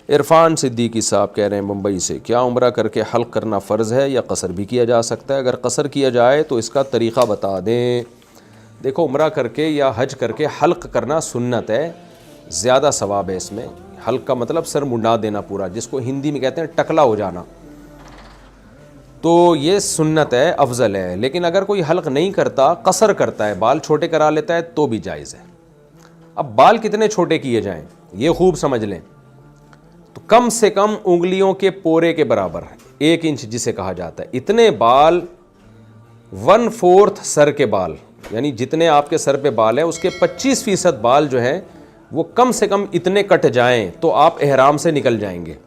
इरफान सिद्दीकी साहब कह रहे हैं मुंबई से, क्या उम्रा करके हल्क करना फ़र्ज़ है या कसर भी किया जा सकता है? अगर कसर किया जाए तो इसका तरीक़ा बता दें। देखो, उम्रा करके या हज करके हल्क करना सुन्नत है, ज़्यादा सवाब है इसमें। हल्क का मतलब सर मुंडा देना पूरा, जिसको हिंदी में कहते हैं टकला हो जाना, तो ये सुन्नत है, अफजल है। लेकिन अगर कोई हल्क नहीं करता, कसर करता है, बाल छोटे करा लेता है, तो भी जायज़ है। अब बाल कितने छोटे किए जाएं ये खूब समझ लें। तो कम से कम उंगलियों के पोरे के बराबर, 1 इंच जिसे कहा जाता है, इतने बाल, 1/4 सर के बाल, यानी जितने आपके सर पे बाल हैं उसके 25% बाल जो हैं वो कम से कम इतने कट जाएं तो आप एहराम से निकल जाएंगे।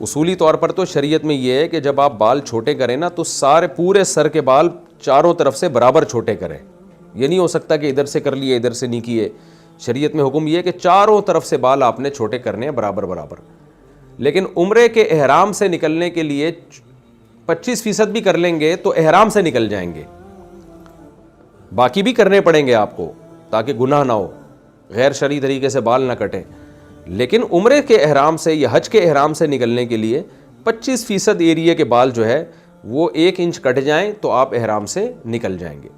उसूली तौर पर तो शरीयत में ये है कि जब आप बाल छोटे करें ना, तो सारे पूरे सर के बाल चारों तरफ से बराबर छोटे करें। ये नहीं हो सकता कि इधर से कर लिए इधर से नहीं किए। शरीयत में हुक्म ये है कि चारों तरफ से बाल आपने छोटे करने हैं बराबर बराबर। लेकिन उम्रे के एहराम से निकलने के लिए 25% भी कर लेंगे तो एहराम से निकल जाएंगे, बाकी भी करने पड़ेंगे आपको ताकि गुनाह ना हो, गैर शरई तरीके से बाल ना कटें। लेकिन उम्रे के एहराम से या हज के एहराम से निकलने के लिए 25% एरिया के बाल जो है वो 1 इंच कट जाएं तो आप एहराम से निकल जाएंगे।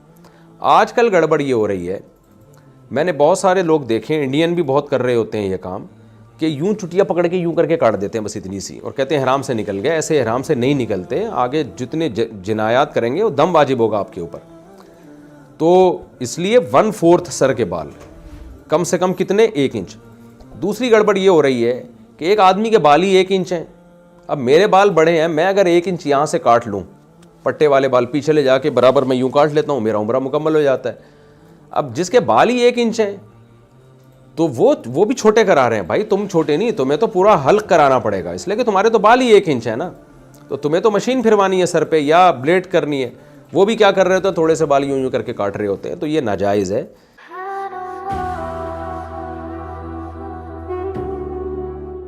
आजकल गड़बड़ ये हो रही है, मैंने बहुत सारे लोग देखे, इंडियन भी बहुत कर रहे होते हैं ये काम, कि यूं चुटिया पकड़ के यूं करके काट देते हैं बस इतनी सी, और कहते हैं एहराम से निकल गए। ऐसे एहराम से नहीं निकलते, आगे जितने जिनायात करेंगे वो दम वाजिब होगा आपके ऊपर। तो इसलिए 1/4 सर के बाल, कम से कम कितने, 1 इंच। दूसरी गड़बड़ ये हो रही है कि एक आदमी के बाल ही 1 इंच हैं। अब मेरे बाल बड़े हैं, मैं अगर 1 इंच यहाँ से काट लूँ, पट्टे वाले बाल पीछे ले जाके बराबर मैं यूं काट लेता हूँ, मेरा उम्रा मुकम्मल हो जाता है। अब जिसके बाल ही 1 इंच हैं तो वो भी छोटे करा रहे हैं। भाई तुम छोटे नहीं, तुम्हें तो पूरा हल्क कराना पड़ेगा, इसलिए कि तुम्हारे तो बाल ही 1 इंच है ना, तो तुम्हें तो मशीन फिरवानी है सर पे या ब्लेड करनी है। वो भी क्या कर रहे होते हैं, थोड़े से बाल यूं यूं करके काट रहे होते हैं, तो ये नाजायज़ है।